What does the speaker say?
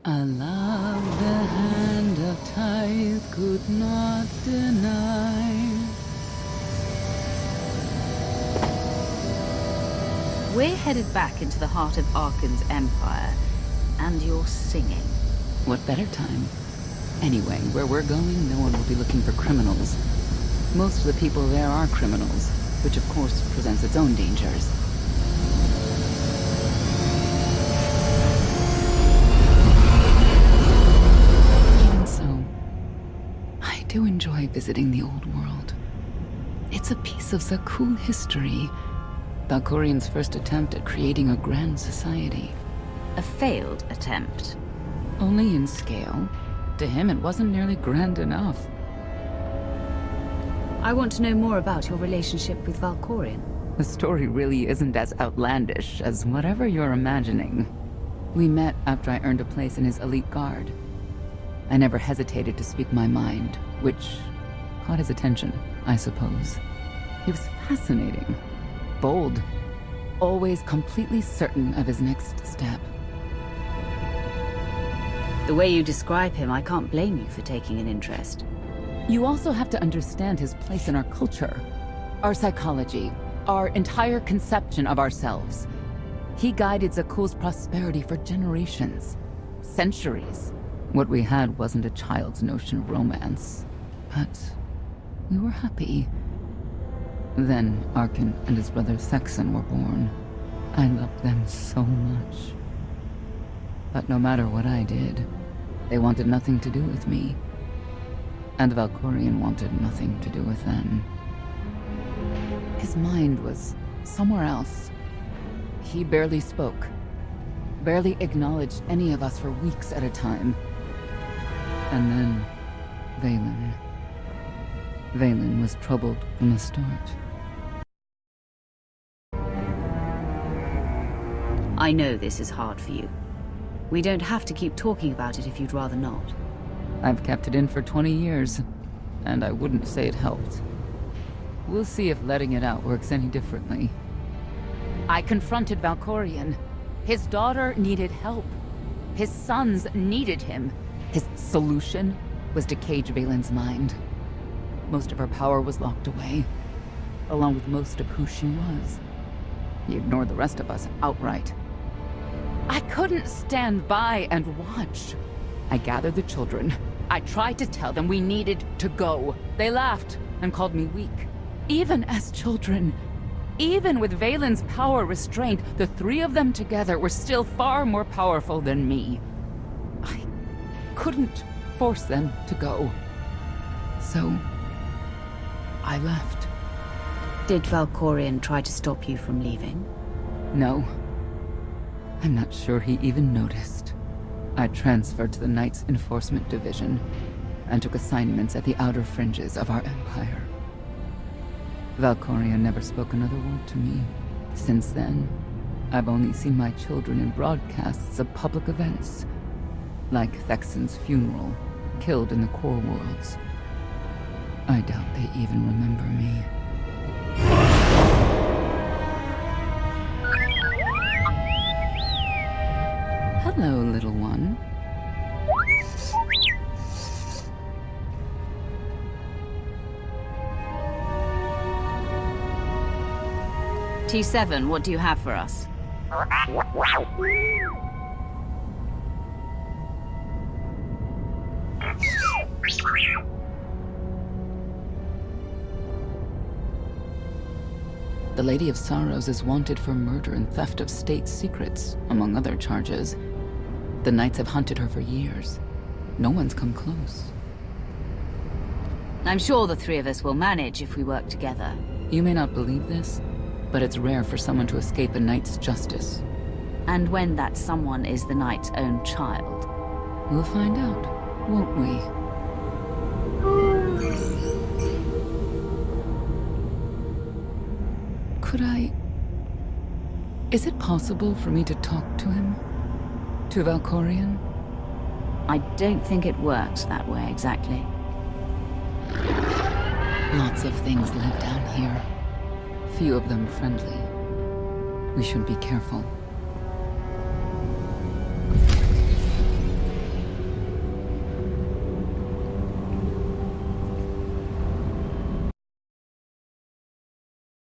A love the hand of tithe could not deny. We're headed back into the heart of Arkan's empire, and you're singing. What better time? Anyway, where we're going, no one will be looking for criminals. Most of the people there are criminals, which of course presents its own dangers. Even so, I do enjoy visiting the old world. It's a piece of Zakuul history. Valkorian's first attempt at creating a grand society. A failed attempt. Only in scale. To him, it wasn't nearly grand enough. I want to know more about your relationship with Valkorian. The story really isn't as outlandish as whatever you're imagining. We met after I earned a place in his elite guard. I never hesitated to speak my mind, which caught his attention, I suppose. He was fascinating. Bold. Always completely certain of his next step. The way you describe him, I can't blame you for taking an interest. You also have to understand his place in our culture, our psychology, our entire conception of ourselves. He guided Zakuul's prosperity for generations, centuries. What we had wasn't a child's notion of romance, but we were happy. Then Arkan and his brother Thexan were born. I loved them so much. But no matter what I did, they wanted nothing to do with me. And Valkorian wanted nothing to do with them. His mind was somewhere else. He barely spoke, barely acknowledged any of us for weeks at a time. And then, Vaylin. Vaylin was troubled from the start. I know this is hard for you. We don't have to keep talking about it if you'd rather not. I've kept it in for 20 years, and I wouldn't say it helped. We'll see if letting it out works any differently. I confronted Valkorian. His daughter needed help. His sons needed him. His solution was to cage Vaylin's mind. Most of her power was locked away, along with most of who she was. He ignored the rest of us outright. I couldn't stand by and watch. I gathered the children. I tried to tell them we needed to go. They laughed and called me weak. Even as children, even with Vaylin's power restrained, the three of them together were still far more powerful than me. I couldn't force them to go. So, I left. Did Valkorian try to stop you from leaving? No. I'm not sure he even noticed. I transferred to the Knights Enforcement Division and took assignments at the outer fringes of our empire. Valkorian never spoke another word to me. Since then, I've only seen my children in broadcasts of public events, like Thexan's funeral, killed in the Core Worlds. I doubt they even remember me. Hello, little one. T7, what do you have for us? The Lady of Sorrows is wanted for murder and theft of state secrets, among other charges. The Knights have hunted her for years. No one's come close. I'm sure the three of us will manage if we work together. You may not believe this, but it's rare for someone to escape a knight's justice. And when that someone is the knight's own child. We'll find out, won't we? Could I... Is it possible for me to talk to him? To Valkorian? I don't think it works that way exactly. Lots of things live down here. Few of them friendly. We should be careful.